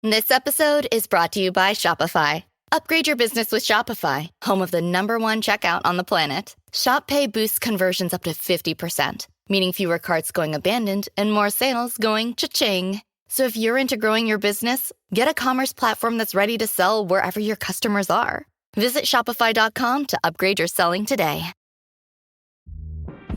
This episode is brought to you by Shopify. Upgrade your business with Shopify, home of the #1 checkout on the planet. Shop Pay boosts conversions up to 50%, meaning fewer carts going abandoned and more sales going cha-ching. So if you're into growing your business, get a commerce platform that's ready to sell wherever your customers are. Visit shopify.com to upgrade your selling today.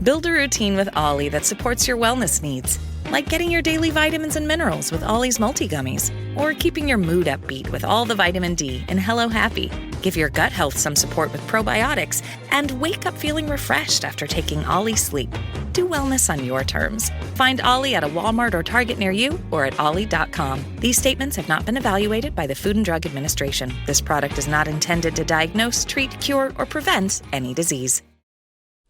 Build a routine with Ollie that supports your wellness needs, like getting your daily vitamins and minerals with Ollie's multi-gummies, or keeping your mood upbeat with all the vitamin D in Hello Happy. Give your gut health some support with probiotics, and wake up feeling refreshed after taking Ollie Sleep. Do wellness on your terms. Find Ollie at a Walmart or Target near you or at ollie.com. These statements have not been evaluated by the Food and Drug Administration. This product is not intended to diagnose, treat, cure, or prevent any disease.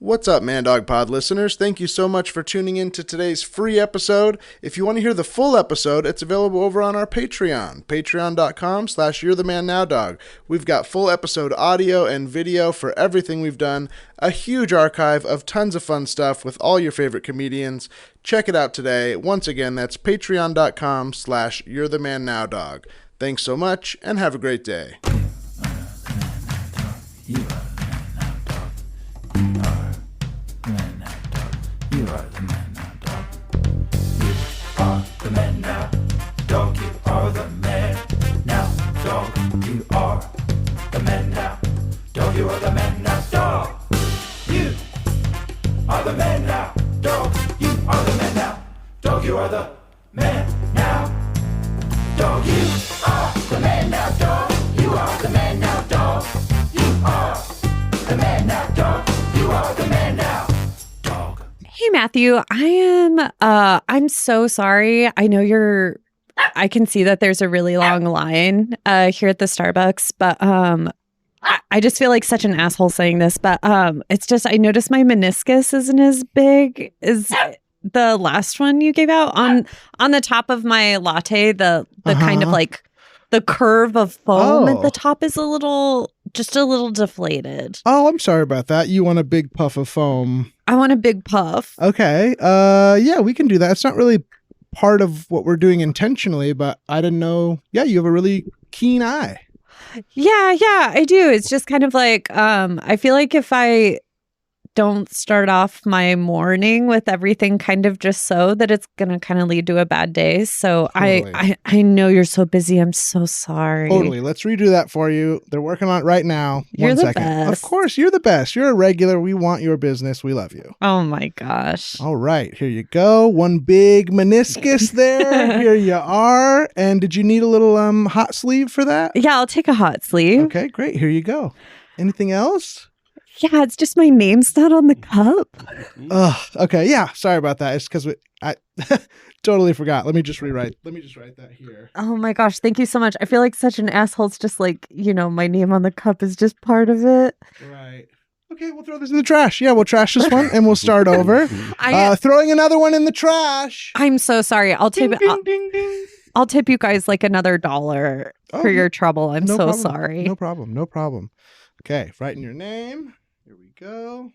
What's up, Man Dog Pod listeners? Thank you so much for tuning in to today's free episode. If you want to hear the full episode, it's available over on our Patreon, patreon.com/You'reTheManNowDog. We've got full episode audio and video for everything we've done, a huge archive of tons of fun stuff with all your favorite comedians. Check it out today. Once again, that's patreon.com/You'reTheManNowDog. Thanks so much, and have a great day. You are the man now, dog. You are the man now, dog. You are the man now, dog. You are the man now, dog. You are the man now, dog. You are the man now, dog. You are the man now, dog. You are the man now, dog. You are the man now, dog. You are the man now, dog. You are the man now, dog. You are the man now. Hey, Matthew, I'm so sorry. I know I can see that there's a really long line here at the Starbucks, but I just feel like such an asshole saying this, but it's just, I noticed my meniscus isn't as big as the last one you gave out on the top of my latte. The kind of like the curve of foam at the top is just a little deflated. Oh, I'm sorry about that. You want a big puff of foam? I want a big puff. Okay. Yeah, we can do that. It's not really part of what we're doing intentionally, but I didn't know. Yeah, you have a really keen eye. Yeah, I do. It's just kind of like, I feel like if I don't start off my morning with everything kind of just so, that it's going to kind of lead to a bad day. So totally. I know you're so busy. I'm so sorry. Totally. Let's redo that for you. They're working on it right now. You're the second. best. Of course, you're the best. You're a regular. We want your business. We love you. Oh my gosh. All right. Here you go. One big meniscus there. Here you are. And did you need a little hot sleeve for that? Yeah, I'll take a hot sleeve. Okay, great. Here you go. Anything else? Yeah, it's just my name's not on the cup. Okay. Yeah. Sorry about that. It's because I totally forgot. Let me just write that here. Oh my gosh. Thank you so much. I feel like such an asshole. It's just like, my name on the cup is just part of it. Right. Okay. We'll throw this in the trash. Yeah. We'll trash this one and we'll start over. Throwing another one in the trash. I'm so sorry. I'll tip ding. I'll tip you guys like another $1 for your trouble. I'm so sorry. No problem. Okay. Writing your name. Here we go.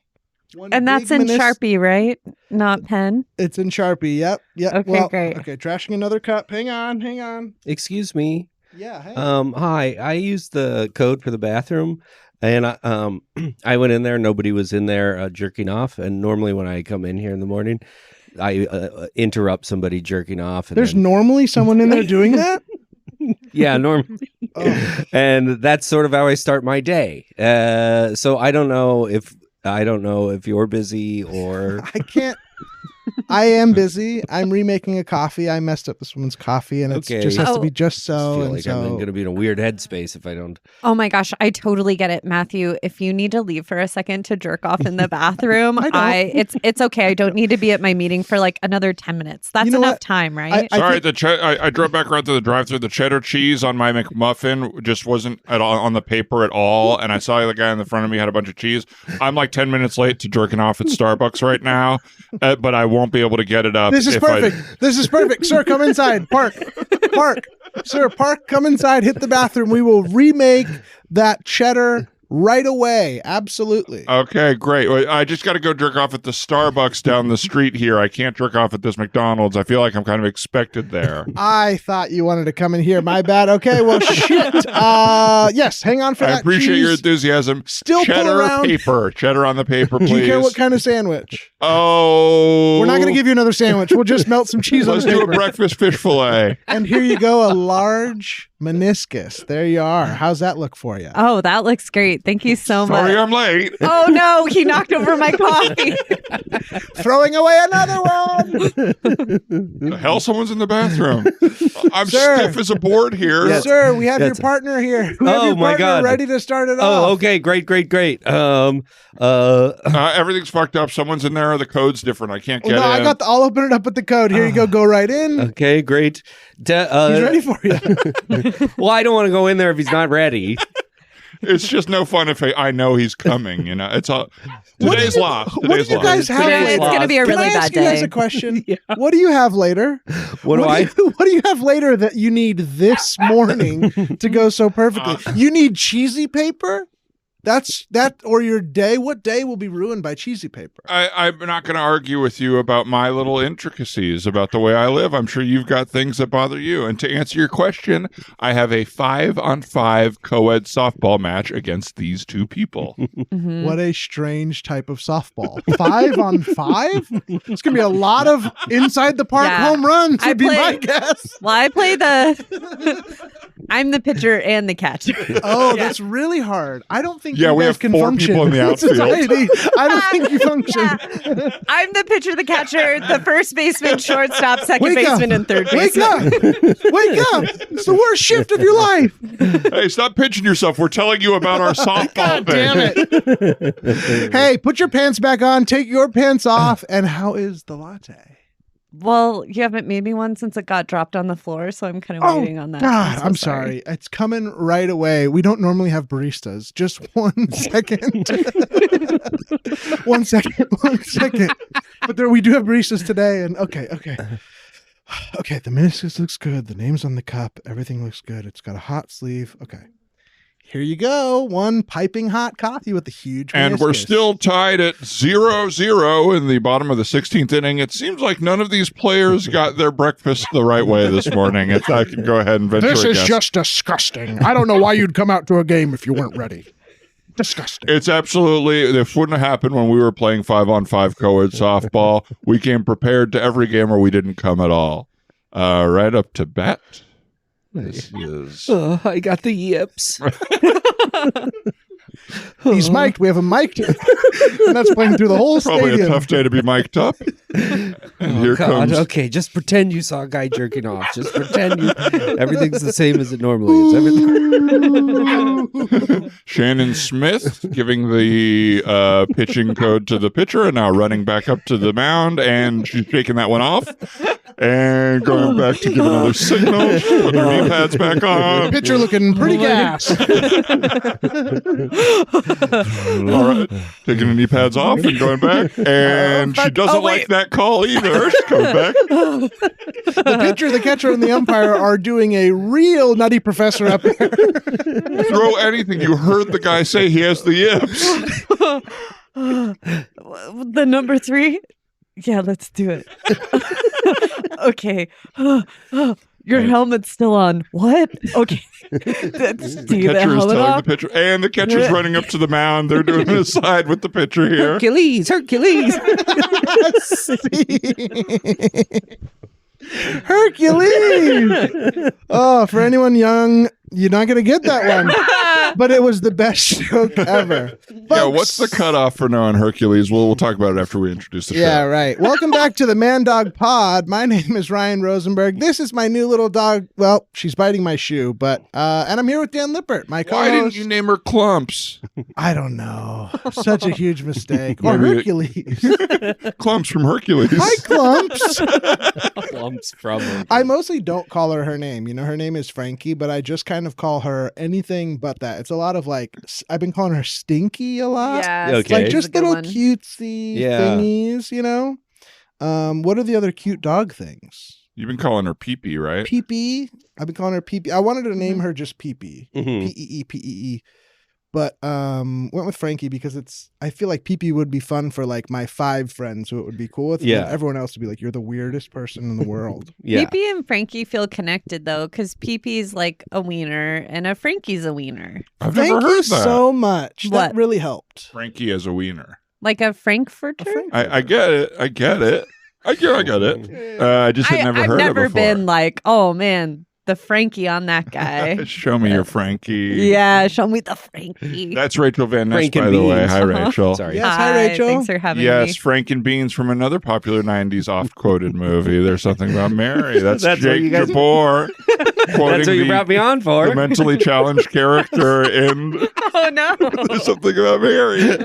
And that's in Sharpie, right? Not pen? It's in Sharpie. Yep. Okay, great. Okay, trashing another cup. Hang on. Excuse me. Yeah. Hey. Hi. I used the code for the bathroom, and I went in there. Nobody was in there jerking off. And normally, when I come in here in the morning, I interrupt somebody jerking off. And There's normally someone in there doing that? Yeah, normally. And that's sort of how I start my day. So I don't know if you're busy or I can't. I am busy. I'm remaking a coffee. I messed up this woman's coffee, and it just has to be just so. I feel like I'm going to be in a weird headspace if I don't. Oh my gosh, I totally get it, Matthew. If you need to leave for a second to jerk off in the bathroom, it's okay. I don't need to be at my meeting for like another 10 minutes. That's enough time, right? Sorry, I drove back around to the drive-thru. The cheddar cheese on my McMuffin just wasn't at all on the paper at all, and I saw the guy in the front of me had a bunch of cheese. I'm like 10 minutes late to jerking off at Starbucks right now, but I won't be able to get it up. This is perfect. This is perfect. Sir, come inside. Park. Sir, park, come inside, hit the bathroom. We will remake that cheddar right away. Absolutely. Okay, great. Well, I just got to go jerk off at the Starbucks down the street here. I can't jerk off at this McDonald's. I feel like I'm kind of expected there. I thought you wanted to come in here. My bad. Okay, well, shit. Yes, hang on for that. I appreciate your enthusiasm. Still pull cheddar around. paper. Cheddar on the paper, please. Do you care what kind of sandwich? Oh. We're not going to give you another sandwich. We'll just melt some cheese on Let's the do paper. a breakfast fish fillet. And here you go, a large meniscus. There you are. How's that look for you? Oh, that looks great. Thank you so much. Sorry I'm late. Oh no, he knocked over my coffee. Throwing away another one. The hell, someone's in the bathroom. I'm Sir. stiff as a board here. Yes, sir, we have your That's- partner here. We have Oh, your my partner God. ready to start it Oh, off. okay. Great. Everything's fucked up. Someone's in there. The code's different. I can't get Well, no, in. I'll open it up with the code. Here you go. Go right in. Okay, great. He's ready for you. Well, I don't want to go in there if he's not ready. It's just no fun if I know he's coming. You know, it's all. Today's lost. What do Today's you guys lost. have Today later? it's gonna be a Can really I ask bad you guys day. a question? What do you have later? What do I? What do you have later that you need this morning to go so perfectly? You need cheesy paper? That's that, or your day. What day will be ruined by cheesy paper? I'm not going to argue with you about my little intricacies about the way I live. I'm sure you've got things that bother you. And to answer your question, I have a 5-on-5 co-ed softball match against these two people. What a strange type of softball. 5-on-5? It's gonna be a lot of inside the park Yeah. home runs. I Would be my play- guess. Well, I play I'm the pitcher and the catcher. Oh, that's really hard. I don't think Yeah, you we guys have can 4 function people in the in outfield. society. I don't think you function. Yeah. I'm the pitcher, the catcher, the first baseman, shortstop, second Wake up. baseman, and third Wake baseman. up! Wake up! It's the worst shift of your life. Hey, stop pitching yourself. We're telling you about our softball God thing. damn it! Hey, put your pants back on. Take your pants off. And how is the latte? Well, you haven't made me one since it got dropped on the floor, so I'm kind of waiting on that. God, so I'm sorry. It's coming right away. We don't normally have baristas. Just 1 second. 1 second. 1 second. But we do have baristas today. And okay. Okay, the meniscus looks good. The name's on the cup. Everything looks good. It's got a hot sleeve. Okay. Here you go. One piping hot coffee with a huge And we're meniscus. still tied at 0-0 in the bottom of the 16th inning. It seems like none of these players got their breakfast the right way this morning. If I can go ahead and venture This a is guess. just disgusting. I don't know why you'd come out to a game if you weren't ready. Disgusting. It's absolutely, this wouldn't have happened when we were playing 5-on-5 co-ed softball. We came prepared to every game or we didn't come at all. Right up to bat. This is... Oh, I got the yips. He's mic'd. We have him mic'd. And that's playing through the whole Probably stadium. a tough day to be mic'd up. And here God, comes okay, just pretend you saw a guy jerking off. Just pretend everything's the same as it normally is. Everything. Shannon Smith giving the pitching code to the pitcher and now running back up to the mound, and she's shaking that one off and going back to give another signal with her knee pads back on. Pitcher looking pretty gas. All right, taking the knee pads off and going back, and she doesn't like that call either. She's coming back. The pitcher, the catcher, and the umpire are doing a real nutty professor up here. Throw anything. You heard the guy say he has the yips. The number 3? Yeah, let's do it. Okay. Your helmet's still on. What? Okay. Do you The get the catcher is helmet telling off? the pitcher, and the catcher's running up to the mound. They're doing an aside with the pitcher here. Hercules. Hercules. Oh, for anyone young, you're not going to get that one. But it was the best joke ever. Yeah, what's the cutoff for knowing Hercules? We'll talk about it after we introduce the Yeah, show. right. Welcome back to the Man Dog Pod. My name is Ryan Rosenberg. This is my new little dog. Well, she's biting my shoe, but and I'm here with Dan Lippert, my co-host. Why didn't you name her Clumps? I don't know. Such a huge mistake. Or Maybe Hercules. Clumps from Hercules. Hi, Clumps. Lumps from him. I mostly don't call her her name. You know, her name is Frankie, but I just kind of call her anything but that. It's a lot of like, I've been calling her Stinky a lot. Yeah, Okay. Like Stinky's a just good little one. cutesy Yeah. thingies, you know? What are the other cute dog things? You've been calling her Pee-Pee, right? Pee-Pee. I've been calling her Pee-Pee. I wanted to name her just Pee-Pee. Mhm. P-E-E-P-E-E. but went with Frankie because I feel like Pee-Pee would be fun for like my 5 friends who it would be cool with. Yeah. And everyone else would be like, you're the weirdest person in the world. Yeah. Pee-Pee and Frankie feel connected though, because Pee-Pee's like a wiener and a Frankie's a wiener. I've Thank never you heard that. so much. What? That really helped. Frankie as a wiener. Like a Frankfurter? I get it. I get it. I get it. I just had never I've heard never it before. been like, oh man, the Frankie on that guy. Show me your Frankie. Yeah, show me the Frankie. That's Rachel Van Ness, Frank and by the way. Beans. Hi, Rachel. Sorry. Yes, hi, Rachel. Thanks for having Yes, me. Frank and Beans from another popular 90s oft-quoted movie. There's something about Mary. That's That's what Jake you guys- Jabbour. That's what you brought me on for. The mentally challenged character in Oh no. There's something about Mary.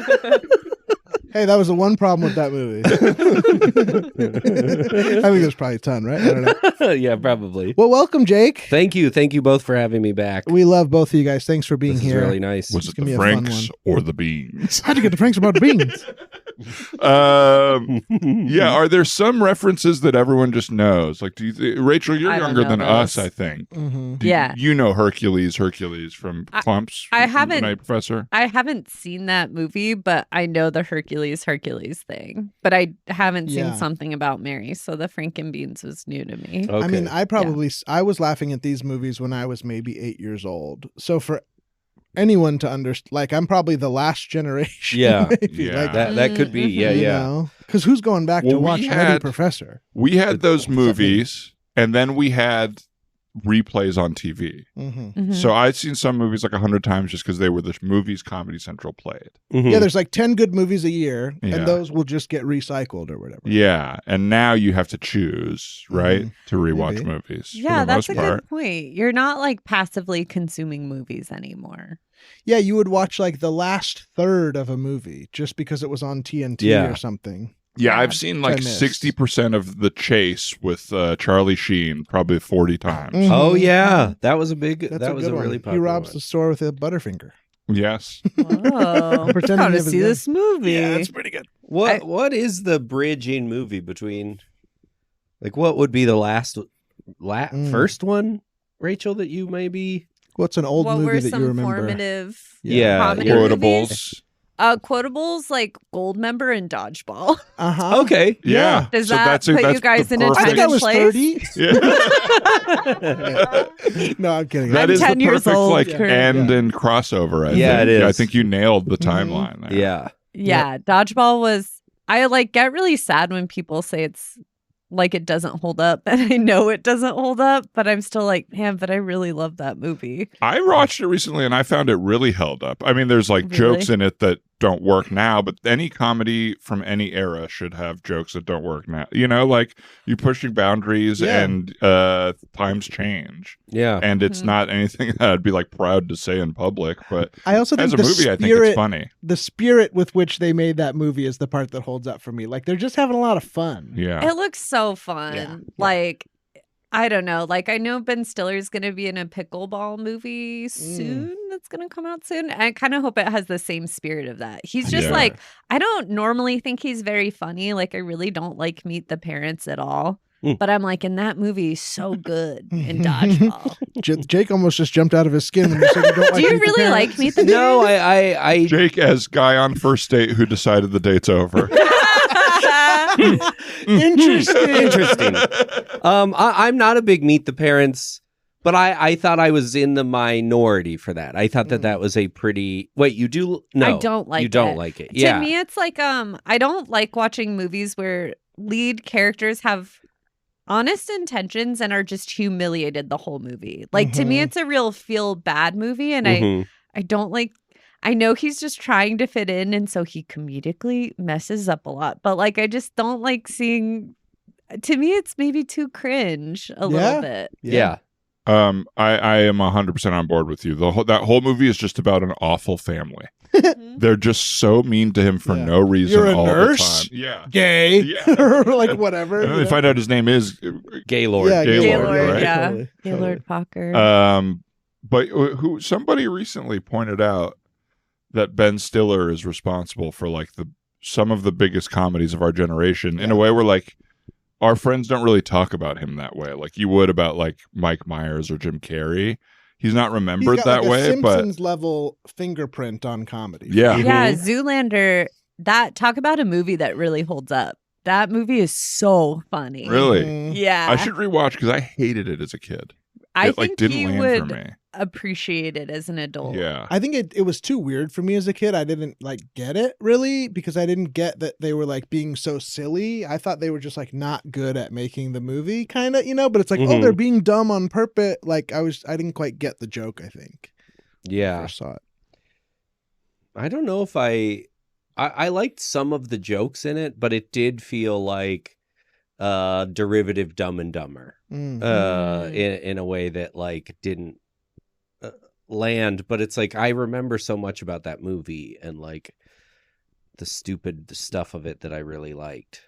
Hey, that was the one problem with that movie. I think there's probably a ton, right? I don't know. Yeah, probably. Well, welcome, Jake. Thank you both for having me back. We love both of you guys. Thanks for being This here. is really nice. Was it gonna the be a fun Franks or the Beans? How'd you get the Franks about beans? Yeah, are there some references that everyone just knows? Like, Rachel, you're I don't younger know than us, those. I think. Mm-hmm. Yeah. You know Hercules from Clumps. I from haven't- The Night Professor. I haven't seen that movie, but I know the Hercules thing. But I haven't seen Yeah. something about Mary, so the Frankenbeans was new to me. Okay. I mean, I was laughing at these movies when I was maybe 8 years old. So for anyone to understand, like, I'm probably the last generation. Yeah. maybe. Yeah. Like, that could be. Yeah. Because who's going back Well, to we watch had- Nutty Professor? We had those movies, and then we had replays on TV. Mm-hmm. Mhm. So I'd seen some movies like 100 times just because they were the movies Comedy Central played. Mhm. Yeah, there's like 10 good movies a year, Yeah. and those will just get recycled or whatever. Yeah, and now you have to choose, right, Mhm. to rewatch Maybe. movies. Yeah, for the that's most a part. good point. You're not like passively consuming movies anymore. Yeah, you would watch like the last third of a movie just because it was on TNT Yeah. or something. Yeah, Yeah, I've seen which I like missed. 60% of The Chase with Charlie Sheen probably 40 times. Mhm. Oh yeah, that was a big. That's that was good a really one. popular He robs one. the store with a Butterfinger. Yes. Oh, Pretending gotta he has a see gun. this movie. pretty good. What is the bridging movie between? Like, what would be the first one, Rachel? That you maybe. What's an old what movie were that some you remember? formative Yeah, comedy yeah. movies? Quotables. Quotables like Goldmember and Dodgeball. Uh-huh. Okay. Yeah. Does So that that's put that's you guys the in a I perfect- think I Time was and 30. Yeah. No, I'm kidding. That I'm is 10 the years perfect old like currently. end and crossover. I Yeah, think. it is. I think you nailed the Mhm. timeline there. Yeah. Yeah, Dodgeball was. I like get really sad when people say it's like it doesn't hold up, and I know it doesn't hold up, but I'm still like, man, but I really love that movie. I watched it recently and I found it really held up. I mean, there's like Really? jokes in it that don't work now, but any comedy from any era should have jokes that don't work now. You know, like you pushing boundaries Yeah. and times change. Yeah. And it's Mhm. not anything that I'd be like proud to say in public, but I also think as a the movie, I think spirit, it's funny. the spirit with which they made that movie is the part that holds up for me. Like they're just having a lot of fun. Yeah. It looks so fun. Yeah. Like, I don't know. Like, I know Ben Stiller's going to be in a pickleball movie soon. That's going to come out soon. I kind of hope it has the same spirit of that. He's just Yeah. like, I don't normally think he's very funny. Like, I really don't like Meet the Parents at all. Mm. But I'm like, in that movie, he's so good in Dodgeball. Jake almost just jumped out of his skin when you said you don't like Do you Meet the really Parents. like Meet the No, Parents? I Jake as guy on first date who decided the date's over. Interesting. I'm not a big Meet the Parents, but I thought I was in the minority for that. I thought that was a pretty. Wait, you do? No, I don't like You don't it. like it. Yeah. To me, it's like I don't like watching movies where lead characters have honest intentions and are just humiliated the whole movie. Like to me, Mhm. it's a real feel bad movie, and Mhm. I don't like. I know he's just trying to fit in, and so he comedically messes up a lot. But like, I just don't like seeing. To me, it's maybe too cringe a Yeah. little bit. Yeah. I am 100% on board with you. That whole movie is just about an awful family. They're just so mean to him for Yeah. no reason You're a all nurse? the time. Yeah. Gay. Yeah. or like whatever. And then you they know? find out his name is Gaylord. Yeah, Gaylord, Gaylord, right? yeah. Totally, Gaylord Pocker. But who somebody recently pointed out that Ben Stiller is responsible for like some of the biggest comedies of our generation in a way where like our friends don't really talk about him that way. Like you would about like Mike Myers or Jim Carrey. he's not He's remembered got that like a way, but Simpsons level fingerprint on comedy. yeah. Yeah, Zoolander, talk about a movie that really holds up. That movie is so funny. Really? Mhm. Yeah. I should rewatch because I hated it as a kid. I It like think didn't he land would for me. appreciate it as an adult. Yeah. I think it was too weird for me as a kid. I didn't like get it really because I didn't get that they were like being so silly. I thought they were just like not good at making the movie, kind of, but it's like, oh, they're being dumb on purpose. Like I didn't quite get the joke, I think. When I Yeah. first saw it. I don't know if I liked some of the jokes in it, but it did feel like derivative Dumb and Dumber Mm. in a way that like didn't land. But it's like I remember so much about that movie and like the stupid stuff of it that I really liked.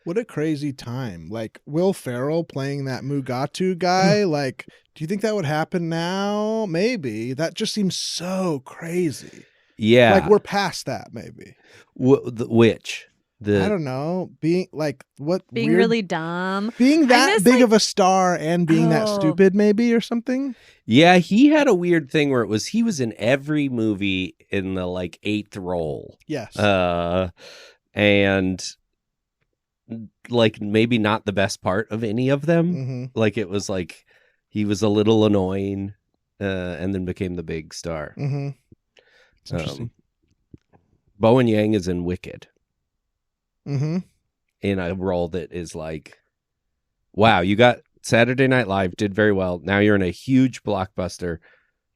What a crazy time. Like Will Ferrell playing that Mugatu guy. Like, do you think that would happen now? Maybe. That just seems so crazy. Yeah, Like we're past that, maybe. Which I don't know. Being like what Being weird- really dumb. being I that miss, big like- of a star and being that Oh. stupid, maybe, or something. Yeah, he had a weird thing where he was in every movie in the like 8th role. Yes. And like maybe not the best part of any of them. hmm Like it was like he was a little annoying and then became the big star. hmm It's interesting. Bowen Yang is in Wicked hmm in a role that is like, wow, you got Saturday Night Live, did very well. Now you're in a huge blockbuster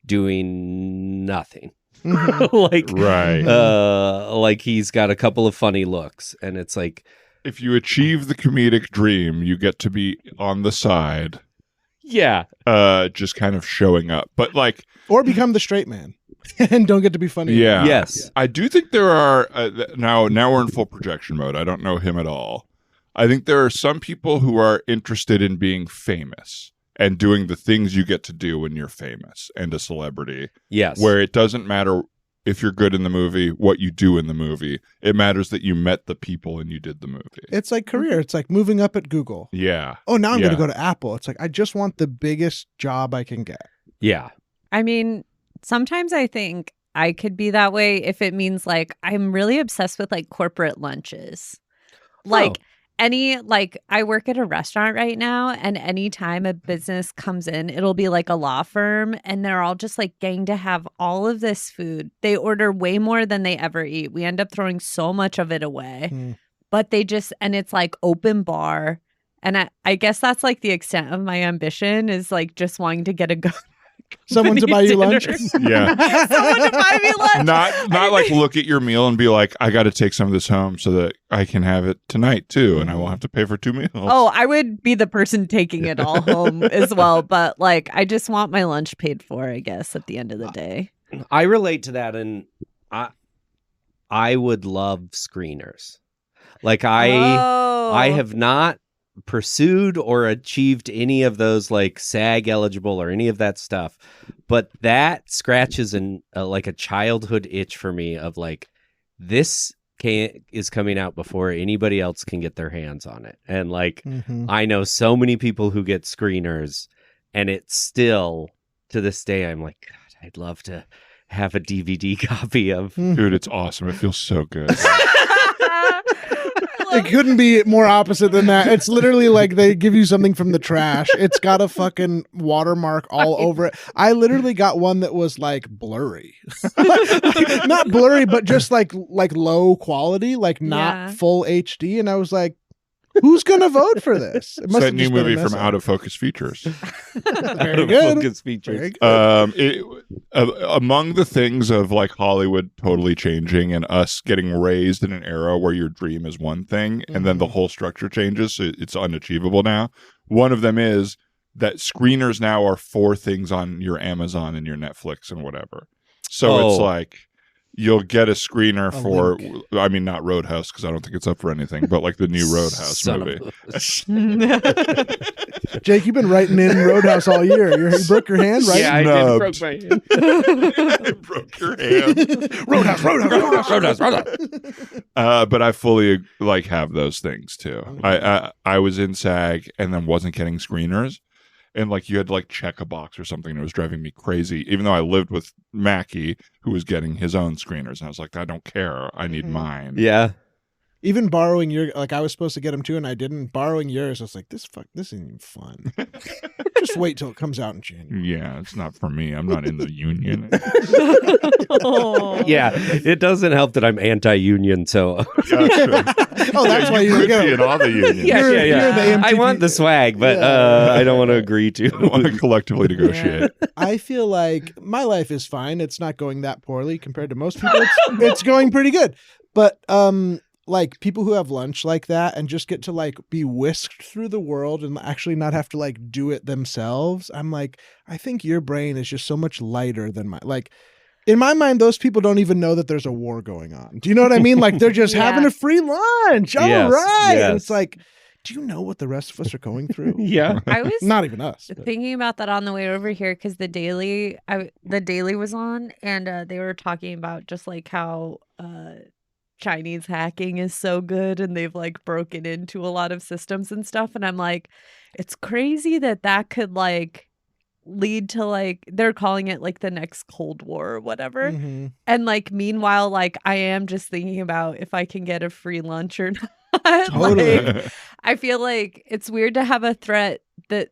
doing nothing. hmm Like, Right. like he's got a couple of funny looks and it's like, If you achieve the comedic dream, you get to be on the side, yeah, just kind of showing up. But like, Or become the straight man and don't get to be funny. yeah. yes. I do think there are now we're in full projection mode. I don't know him at all. I think there are some people who are interested in being famous and doing the things you get to do when you're famous and a celebrity, Yes. where it doesn't matter if you're good in the movie, what you do in the movie. It matters that you met the people and you did the movie. It's like career. It's like moving up at Google. Yeah. Oh, now I'm Yeah. going to go to Apple. It's like, I just want the biggest job I can get. Yeah. I mean, sometimes I think I could be that way if it means like I'm really obsessed with like corporate lunches. Like I work at a restaurant right now, and anytime a business comes in, it'll be like a law firm, and they're all just like getting to have all of this food. They order way more than they ever eat. We end up throwing so much of it away, but and it's like open bar. And I guess that's like the extent of my ambition is like just wanting to get Someone to buy you lunch. Yeah. someone to buy me lunch. Not like look at your meal and be like, I got to take some of this home so that I can have it tonight too, and I won't have to pay for 2 meals. Oh, I would be the person taking it all home as well. But like, I just want my lunch paid for, I guess, at the end of the day. I relate to that, and I would love screeners. Like I have not pursued or achieved any of those like SAG eligible or any of that stuff, but that scratches like a childhood itch for me of like this is coming out before anybody else can get their hands on it. And like I know so many people who get screeners, and it's still to this day I'm like, God, I'd love to have a DVD copy of. Dude, it's awesome. It feels so good. It couldn't be more opposite than that. It's literally like they give you something from the trash. It's got a fucking watermark all over it. I literally got one that was like blurry. Like, not blurry, but just like low quality, like not full HD. And I was like, who's going to vote for this? It It's must that have new just been a movie from mess-up. Out of Focus Features. Very good. Focus features. Very good. Among the things of like Hollywood totally changing and us getting raised in an era where your dream is one thing and then the whole structure changes, so it's unachievable now. One of them is that screeners now are 4 things on your Amazon and your Netflix and whatever. So it's like you'll get a screener for, I mean, not Roadhouse because I don't think it's up for anything, but like the new Roadhouse movie. Jake, you've been writing in Roadhouse all year. You broke your hand, right? Yeah, I did. Broke my hand. I broke your hand. Roadhouse. But I fully like have those things too. I was in SAG and then wasn't getting screeners, and like you had to like check a box or something. It was driving me crazy, even though I lived with Mackie, who was getting his own screeners, and I was like, I don't care, I need mine. Yeah. Even borrowing your, like I was supposed to get them too, and I didn't. Borrowing yours, I was like, this isn't even fun. Just wait till it comes out in January. Yeah, it's not for me. I'm not in the union. Yeah, it doesn't help that I'm anti-union, so Oh, that's why you could get be in all the unions. You're the I MTV want the swag, but I don't want to agree to. I want to collectively negotiate. I feel like my life is fine. It's not going that poorly compared to most people. It's going pretty good. But like people who have lunch like that and just get to like be whisked through the world and actually not have to like do it themselves. I'm like, I think your brain is just so much lighter than mine. Like in my mind, those people don't even know that there's a war going on. Do you know what I mean? Like they're just having a free lunch. All right. Yes. And it's like, do you know what the rest of us are going through? Yeah. I was Not even us. but- thinking about that on the way over here because the Daily was on and they were talking about just like how Chinese hacking is so good and they've like broken into a lot of systems and stuff. And I'm like, it's crazy that could like lead to like, they're calling it like the next Cold War or whatever. Mhm. And like, meanwhile, like I am just thinking about if I can get a free lunch or not. Totally. Like, I feel like it's weird to have a threat that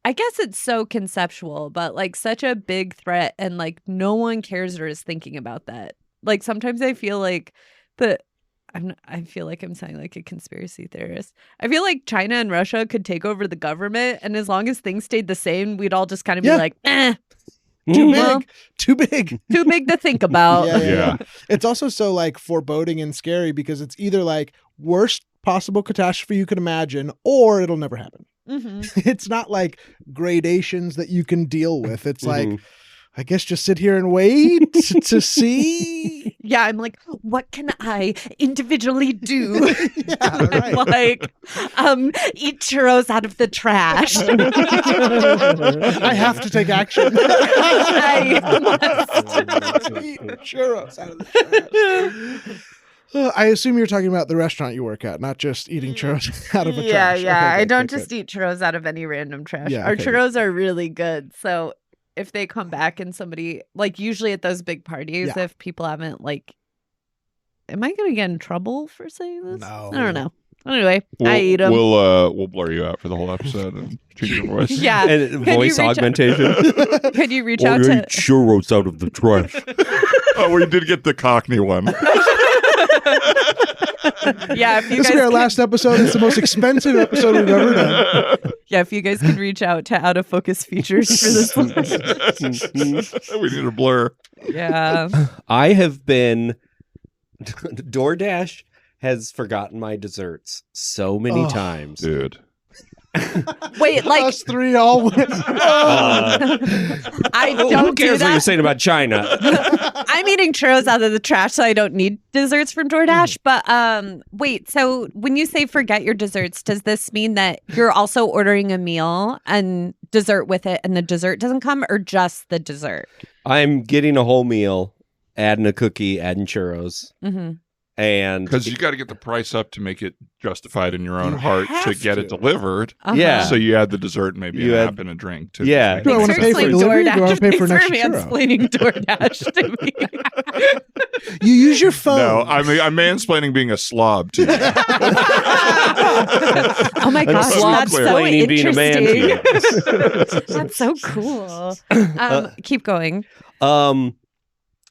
I guess it's so conceptual, but like such a big threat and like no one cares or is thinking about that. Like sometimes I feel like I feel like I'm sounding like a conspiracy theorist. I feel like China and Russia could take over the government, and as long as things stayed the same, we'd all just kind of be like, Too Well, big. Too big. too big to think about. Yeah. It's also so like foreboding and scary because it's either like worst possible catastrophe you can imagine or it'll never happen. Mhm. It's not like gradations that you can deal with. It's like, I guess just sit here and wait to see. Yeah, I'm like, what can I individually do? Yeah, right. Like, eat churros out of the trash. I have to take action. I Eat churros out of the trash. I assume you're talking about the restaurant you work at, not just eating churros out of a trash. Okay, I good, don't good, just good. eat churros out of any random trash. Yeah, Our okay. churros are really good. So if they come back and somebody, like usually at those big parties, Yeah. if people haven't like, am I going to get in trouble for saying this? No. I don't know. Anyway, I eat them. We'll blur you out for the whole episode and change your voice. Yeah. And Can voice you reach out- augmentation. Could you reach out to? churros out of the trash. Oh, we did get the Cockney one. Yeah, if you This guys will be our can- last episode. It's the most expensive episode we've ever done. Yeah, if you guys can reach out to Out of Focus Features for this one. We need a blur. Yeah. I have been DoorDash has forgotten my desserts so many Oh. times. Dude. Wait, like Us three all went. I Who don't do cares what you're that. saying about China? I'm eating churros out of the trash, so I don't need desserts from DoorDash. But wait, so when you say forget your desserts, does this mean that you're also ordering a meal and dessert with it, and the dessert doesn't come, or just the dessert? I'm getting a whole meal, adding a cookie, adding churros, Mm-hmm. and Because you got to get the price up to make it justified in your own You heart to have get to. it delivered. Yeah. So you add the dessert and maybe You an add- app and a drink. To Yeah. make Do I it wanna pay for expensive. delivery? Do I wanna pay for an extra churro? mansplaining DoorDash to me. You use your phone. No, I'm mansplaining being a slob to you. Oh my And gosh, slob that's so explaining being a man to interesting. That's so cool. Keep going.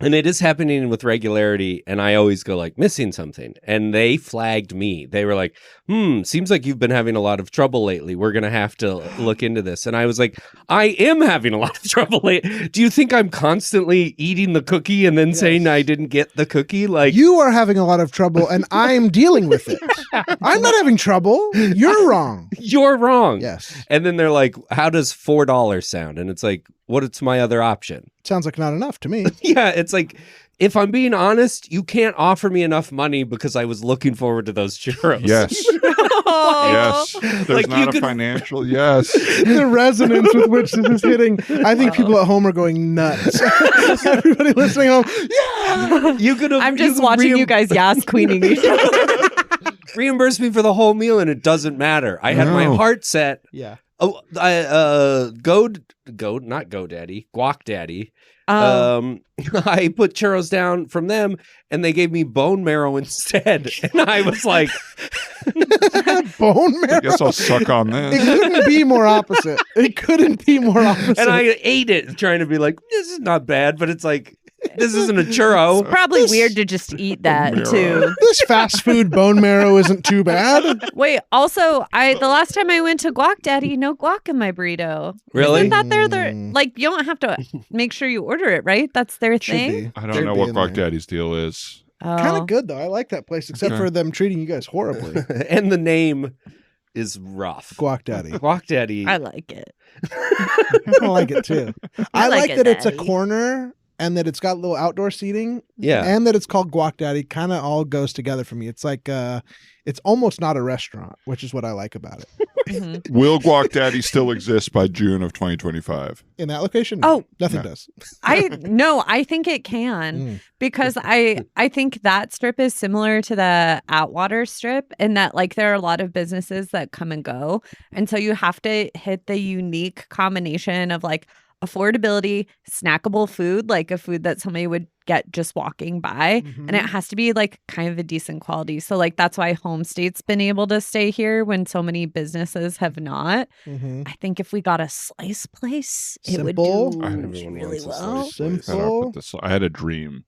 And it is happening with regularity, and I always go like missing something, and they flagged me. They were like, seems like you've been having a lot of trouble lately. We're gonna have to look into this. And I was like, I am having a lot of trouble lately. Do you think I'm constantly eating the cookie and then saying I didn't get the cookie? Like, You are having a lot of trouble, and I'm dealing with it. I'm not having trouble. You're wrong. you're wrong. Yes. And then they're like, how does $4 sound? And it's like, what's my other option? Sounds like not enough to me. Yeah, it's like, if I'm being honest, you can't offer me enough money because I was looking forward to those churros. Yes. Yes. There's Like, you not a could- financial yes. The resonance with which this is hitting. I think people at home are going nuts. Everybody listening home. Yeah. You could have. I'm just watching you guys yas queening each other. reimburse me for the whole meal, and it doesn't matter. I had my No. heart set. Yeah. Oh, not GoDaddy, Guac Daddy. Oh. I put churros down from them, and they gave me bone marrow instead. And I was like, Bone marrow. I guess I'll suck on It this. couldn't be more opposite. It couldn't be more opposite. and I ate it, trying to be like, this is not bad, but it's like, this isn't a churro. It's probably weird to just eat that Marrow. too. This fast food bone marrow isn't too bad. Wait, also, the last time I went to Guac Daddy, no guac in my burrito. Really? Isn't that their like? You don't have to make sure you order it, right? That's their Should thing. be. I don't Should know be what in Guac there. Daddy's deal is. Oh. Kind of good though. I like that place, except Okay. for them treating you guys horribly. And the name is rough. Guac Daddy. Guac Daddy. I like it. I like it too. I like like it, that it's a Daddy. corner and that it's got little outdoor seating. Yeah. And that it's called Guac Daddy. Kind of all goes together for me. It's like it's almost not a restaurant, which is what I like about it. Mhm. Will Guac Daddy still exist by June of 2025? In that location, Oh. nothing No. does. I think it can because I think that strip is similar to the Atwater strip in that like there are a lot of businesses that come and go, and so you have to hit the unique combination of like affordability, snackable food, like a food that somebody would get just walking by, and it has to be like kind of a decent quality. So like that's why Home State's been able to stay here when so many businesses have not. Mm-hmm. I think if we got a slice place, it would Simple. do Everyone really wants a well. slice place. Simple. I had a dream.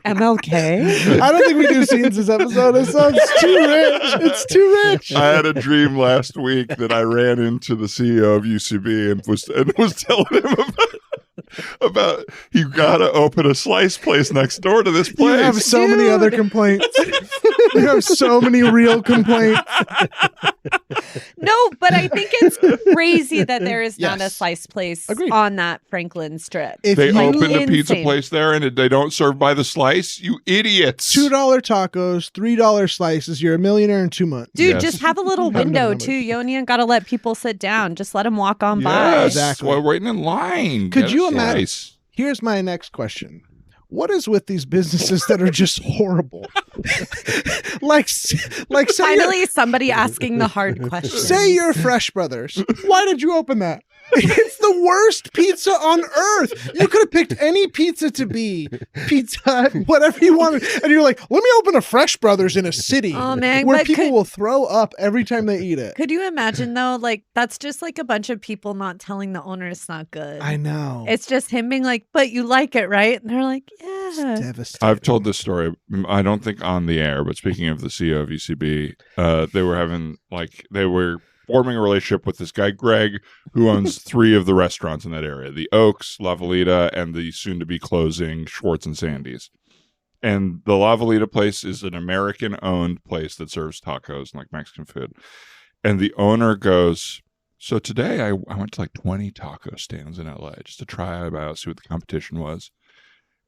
MLK. I don't think we do scenes this episode. It sounds too rich. It's too rich. I had a dream last week that I ran into the CEO of UCB and was telling him about you gotta open a slice place next door to this You place. have so many other complaints. You have so many real complaints. No, but I think it's crazy that there is not a Yes. slice place Agreed. on that Franklin strip. If They you opened a pizza insane. place there and they don't serve by the slice. You idiots! $2 tacos, $3 slices, you're a millionaire in 2 months. Dude, Yes. just have a little Have another window number. too. You only got to let people sit down. Just let them walk on by. Yes, Exactly. while waiting in line. Could Get you a imagine- slice. Here's my next question. What is with these businesses that are just horrible? like say you're, Finally, somebody asking the hard question. say you're Fresh Brothers. Why did you open that? It's the worst pizza on earth. You could have picked any pizza to be Pizza Hut, whatever you wanted, and you're like, let me open a Fresh Brothers in a city Oh, man, where but people could- will throw up every time they eat it. Could you imagine though? Like that's just like a bunch of people not telling the owner it's not good. I know. It's just him being like, "But you like it, right?" And they're like, It's "Yeah." devastating. I've told this story. I don't think on the air, but speaking of the CEO of UCB, they were forming a relationship with this guy Greg, who owns 3 of the restaurants in that area: the Oaks, La Valita, and the soon-to-be closing Schwartz and Sandy's. And the La Valita place is an American-owned place that serves tacos and like Mexican food. And the owner goes, "So today I went to like 20 taco stands in LA just to try it out, see what the competition was.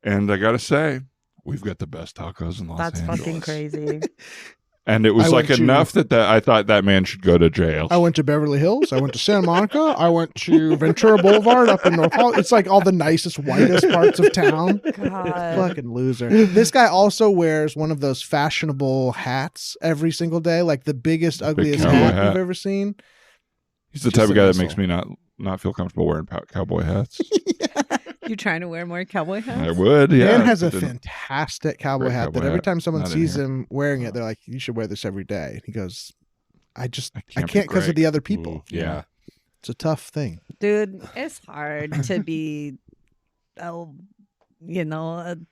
And I gotta say, we've got the best tacos in Los That's Angeles." fucking crazy. And it was I like went to- enough that I thought that man should go to jail. I went to Beverly Hills. I went to Santa Monica. I went to Ventura Boulevard up in North Hollywood. It's like all the nicest, whitest parts of town. God. Fucking loser. This guy also wears one of those fashionable hats every single day, like the biggest, ugliest cowboy hat hat. you've ever seen. He's the just type of an guy that asshole. makes me not feel comfortable wearing cowboy hats. You trying to wear more cowboy hats? I would, yeah. Man has a But then- fantastic cowboy Great hat cowboy that every hat. time someone Not in sees here. him wearing it, they're like, "You should wear this every day." And he goes, I can't can't be because of Greg. the other people. Yeah. It's a tough thing. Dude, it's hard to be a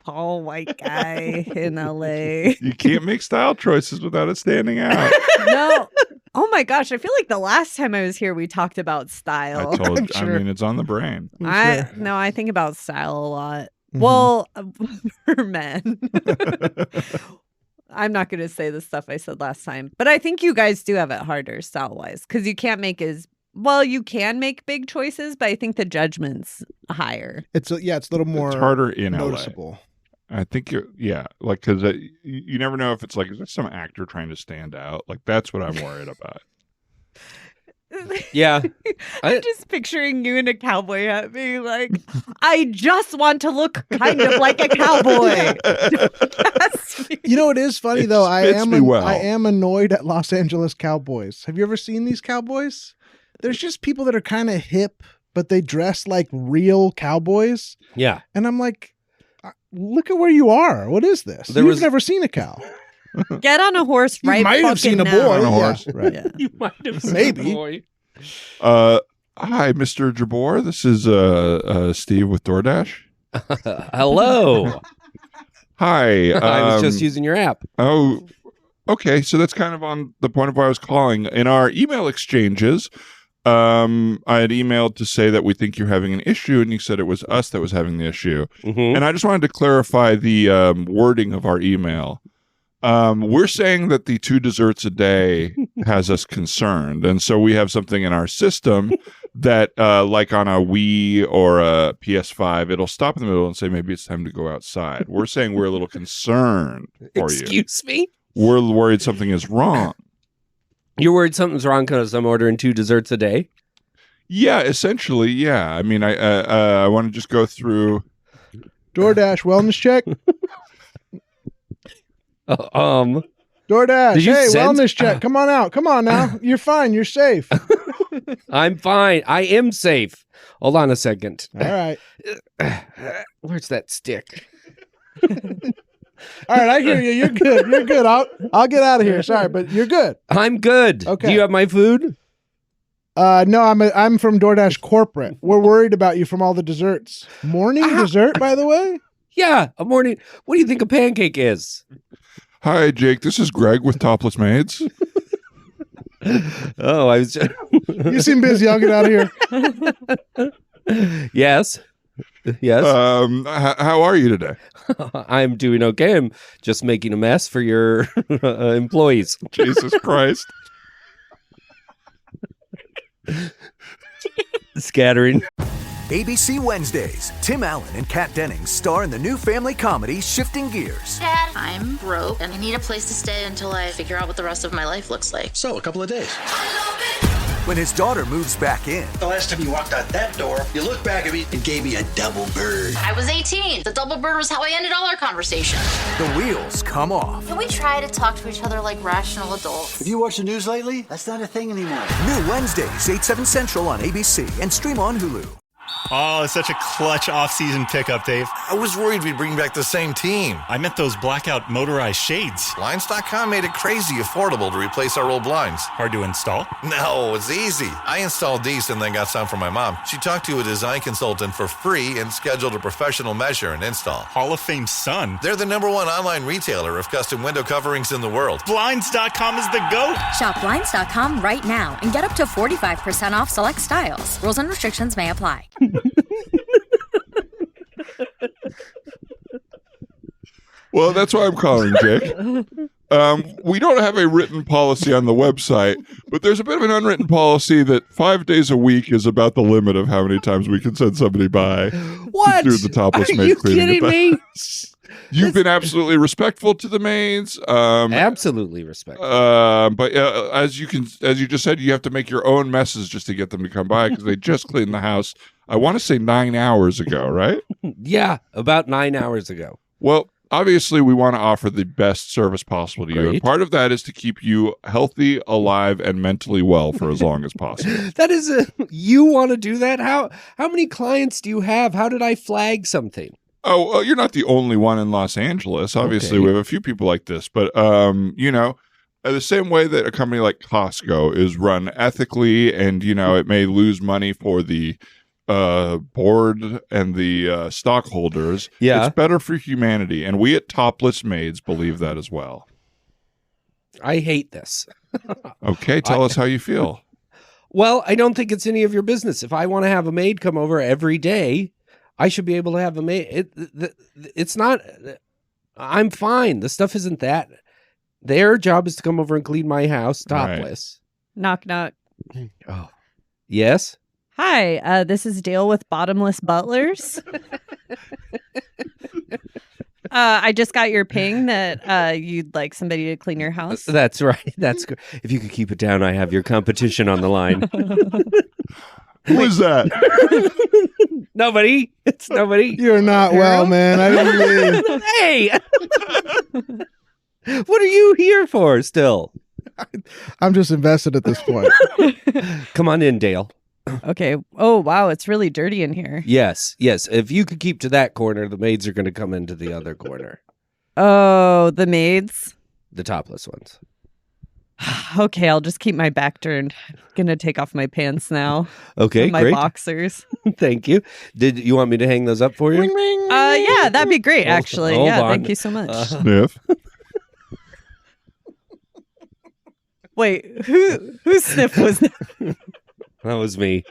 tall white guy in LA. You can't make style choices without it standing out. No. Oh my gosh, I feel like the last time I was here we talked about style. I'm sure. It's on the brain. I think about style a lot. Mhm. Well, for men. I'm not going to say the stuff I said last time, but I think you guys do have it harder style wise because you can't make you can make big choices, but I think the judgment's higher. It's a little more It's harder in noticeable. LA. I think like because you never know if it's like is there some actor trying to stand out? Like that's what I'm worried about. Yeah. I'm just picturing you in a cowboy hat being like, I just want to look kind of like a cowboy. You know, it is funny though. I fits me well. am annoyed at Los Angeles cowboys. Have you ever seen these cowboys? There's just people that are kind of hip, but they dress like real cowboys. Yeah. And I'm like, look at where you are. What is this? You've never seen a cow. Get on a horse You right might have seen a now. boy. On a horse. Yeah, right. Yeah. You might have seen Maybe. a boy. Hi, Mr. Jabbour. This is Steve with DoorDash. Hello. Hi. I was just using your app. Oh, okay. So that's kind of on the point of why I was calling. In our email exchanges, I had emailed to say that we think you're having an issue, and you said it was us that was having the issue. Mhm. And I just wanted to clarify the wording of our email. We're saying that the 2 desserts a day has us concerned. And so we have something in our system that, like on a Wii or a PS5, it'll stop in the middle and say, maybe it's time to go outside. We're saying we're a little concerned for you. Excuse me? We're worried something is wrong. You're worried something's wrong because I'm ordering 2 desserts a day? Yeah, essentially, yeah. I mean, I want to just go through. DoorDash wellness check. DoorDash. Did you Hey, send- wellness check. Come on out. Come on now. You're fine. You're safe. I'm fine. I am safe. Hold on a second. All right. Where's that stick? All right. I hear you. You're good. You're good. I'll get out of here. Sorry, but you're good. I'm good. Okay. Do you have my food? No, I'm from DoorDash corporate. We're worried about you from all the desserts. Morning dessert, by the way. Yeah, a morning. What do you think a pancake is? Hi, Jake. This is Greg with Topless Maids. Oh, I was just... You seem busy. I'll get out of here. Yes. Yes. How are you today? I'm doing okay. I'm just making a mess for your employees. Jesus Christ. Scattering. ABC Wednesdays. Tim Allen and Kat Dennings star in the new family comedy Shifting Gears. Dad, I'm broke and I need a place to stay until I figure out what the rest of my life looks like. So, a couple of days. When his daughter moves back in, The last time you walked out that door, you looked back at me and gave me a double bird. I was 18. The double bird was how I ended all our conversations. the wheels come off. Can we try to talk to each other like rational adults? Have you watched the news lately? That's not a thing anymore. New Wednesdays, 8, 7 Central on ABC and stream on Hulu. Oh, it's such a clutch off-season pickup, Dave. I was worried we'd bring back the same team. I meant those blackout motorized shades. Blinds.com made it crazy affordable to replace our old blinds. Hard to install? No, it's easy. I installed these and then got some for my mom. She talked to a design consultant for free and scheduled a professional measure and install. Hall of Fame son. They're the #1 online retailer of custom window coverings in the world. Blinds.com is the GOAT. Shop Blinds.com right now and get up to 45% off select styles. Rules and restrictions may apply. Well, that's why I'm calling, Jake. We don't have a written policy on the website, but there's a bit of an unwritten policy that 5 days a week is about the limit of how many times we can send somebody by What? to do the Topless Are Maid you cleaning. kidding me? You've been absolutely respectful to the maids. Absolutely respectful. But as you just said, you have to make your own messes just to get them to come by because they just cleaned the house. I want to say 9 hours ago, right? Yeah, about 9 hours ago. Well, obviously, we want to offer the best service possible to you. And Great. part of that is to keep you healthy, alive, and mentally well for as long as possible. That is you want to do that? How many clients do you have? How did I flag something? Oh, you're not the only one in Los Angeles. Obviously, Okay. we have a few people like this. But, the same way that a company like Costco is run ethically and, it may lose money for the board and the stockholders, Yeah. it's better for humanity. And we at Topless Maids believe that as well. I hate this. Okay, tell us how you feel. Well, I don't think it's any of your business. If I want to have a maid come over every day, I should be able to have a maid. It's not. I'm fine. The stuff isn't that. Their job is to come over and clean my house topless. Knock, knock. Oh, yes. Hi, this is Dale with Bottomless Butlers. I just got your ping that you'd like somebody to clean your house. That's right. That's good. If you could keep it down, I have your competition on the line. Who is that? Nobody. It's nobody. You're not well, man. I didn't leave. Hey. What are you here for still? I'm just invested at this point. Come on in, Dale. Okay. Oh, wow. It's really dirty in here. Yes. If you could keep to that corner, the maids are going to come into the other corner. Oh, the maids? The topless ones. Okay, I'll just keep my back turned. I'm going to take off my pants now. Okay, my great. boxers. Thank you. Did you want me to hang those up for you? Ring, ring, ring. Yeah, that'd be great, actually. Hold Yeah, on. thank you so much. Sniff. Wait, whose sniff was that? That was me.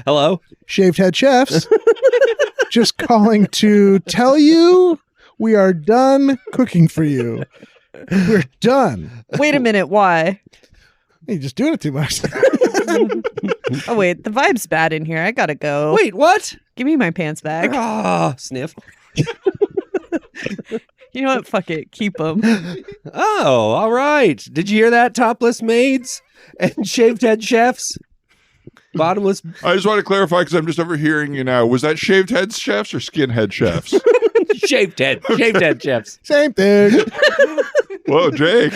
Hello? Shaved Head Chefs. Just calling to tell you we are done cooking for you. We're done. Wait a minute, why? You're just doing it too much. Oh, wait, the vibe's bad in here. I gotta go. Wait, what? Give me my pants back. Sniff. You know what? Fuck it. Keep them. Oh, all right. Did you hear that, topless maids and shaved head chefs? Bottomless. I just want to clarify because I'm just overhearing you now. Was that shaved head chefs or skinhead chefs? Shaved head chefs. Same thing. Whoa, Jake.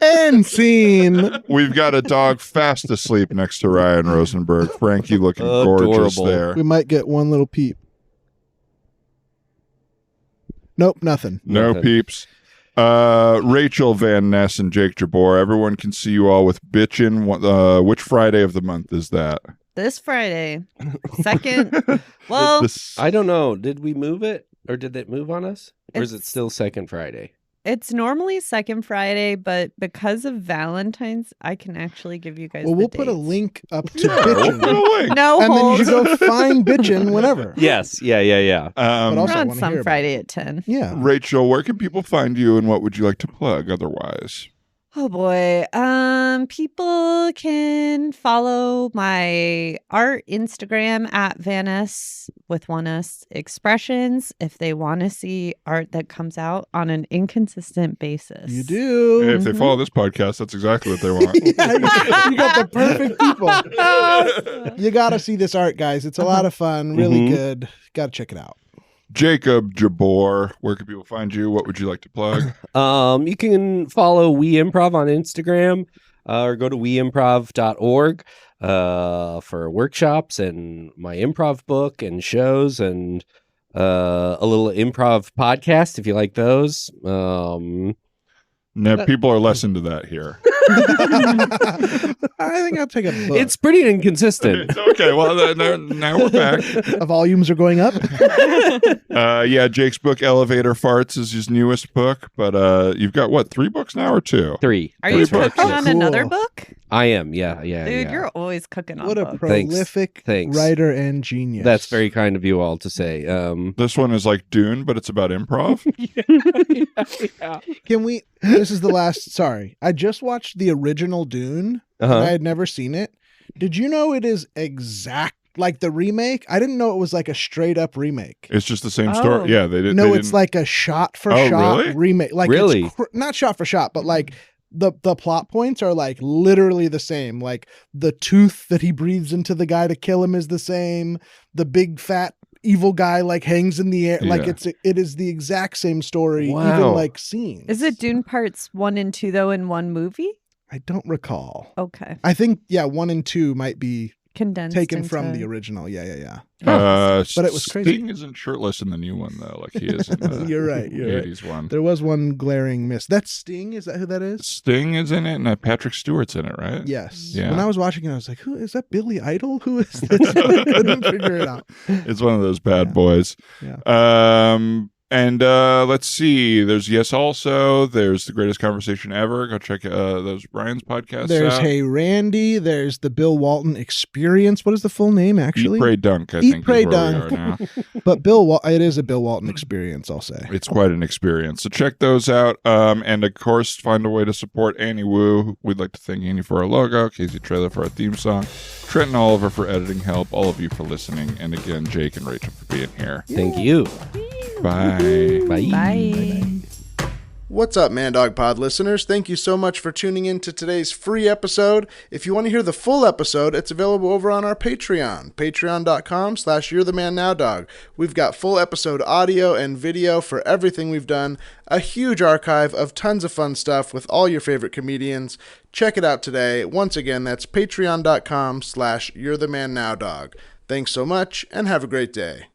End scene. We've got a dog fast asleep next to Ryan Rosenberg. Frankie looking gorgeous Adorable. there. We might get one little peep. Nope, nothing. No peeps. Rachel Van Ness and Jake Jabbour. Everyone can see you all with bitchin'. Which Friday of the month is that? This Friday. Second. Well, I don't know. Did we move it or did it move on us? Or is it still second Friday? it's normally second Friday, but because of Valentine's, I can actually give you guys Well, the we'll put a dates. link up to Bitchin'. No, and then you should hold. go find Bitchin' whenever. Yes. Yeah. But also We're I on wanna some hear about Friday at 10. Yeah. Rachel, where can people find you and what would you like to plug otherwise? Oh boy. People can follow my art Instagram at Vaness with one S Expressions if they want to see art that comes out on an inconsistent basis. You do. If they follow this podcast, that's exactly what they want. Yeah, you got the perfect people. You got to see this art, guys. It's a lot of fun. Really good. Got to check it out. Jacob Jabbour, where can people find you? What would you like to plug? You can follow We Improv on Instagram or go to weimprov.org for workshops and my improv book and shows and a little improv podcast if you like those. No, people are less into that here. I think I'll take a book. It's pretty inconsistent. Okay, well, now we're back. The volumes are going up. Yeah, Jake's book, Elevator Farts, is his newest book. But you've got, what, 3 books now or 2? 3. Are you Three books. cooking on another book? I am, yeah. Dude, you're always cooking on What a books. prolific Thanks. writer and genius. That's very kind of you all to say. This one is like Dune, but it's about improv. Can we? This is the last. Sorry, I just watched the original Dune. And I had never seen it. Did you know it is exact like the remake? I didn't know it was like a straight up remake. It's just the same story. Yeah, they didn't. No, it's like a shot for shot really? remake. Like Really? it's not shot for shot, but like the plot points are like literally the same. Like the tooth that he breathes into the guy to kill him is the same. The big fat evil guy like hangs in the air. Like Yeah. it is the exact same story. Wow. Even like scenes. Is it Dune parts 1 and 2 though in one movie? I don't recall. Okay. I think 1 and 2 might be Condensed taken into- from the original. Yeah. But it was crazy. Sting isn't shirtless in the new one though, like he is in the You're right. 80s one. There was one glaring miss. That's Sting. Is that who that is? Sting is in it, and Patrick Stewart's in it, right? Yes. Yeah. When I was watching it, I was like, "Who is that? Billy Idol? Who is this?" I couldn't figure it out. It's one of those bad boys. Yeah. And let's see. There's Yes Also. There's The Greatest Conversation Ever. Go check those Brian's podcasts There's out. Hey Randy. There's the Bill Walton Experience. What is the full name, actually? Eat, Pray, Dunk, I Eat, think Pray, is where Dunk. we are now. But it is a Bill Walton Experience, I'll say. It's quite an experience. So check those out. And of course, find a way to support Annie Wu. We'd like to thank Annie for our logo, Casey Trailer for our theme song, Trent and Oliver for editing help, all of you for listening, and again, Jake and Rachel for being here. Thank you. Bye. Bye. Bye. What's up, Man Dog Pod listeners? Thank you so much for tuning in to today's free episode. If you want to hear the full episode, it's available over on our Patreon, patreon.com/You'reTheManNowDog. We've got full episode audio and video for everything we've done, a huge archive of tons of fun stuff with all your favorite comedians. Check it out today. Once again, that's patreon.com/You'reTheManNowDog. Thanks so much, and have a great day.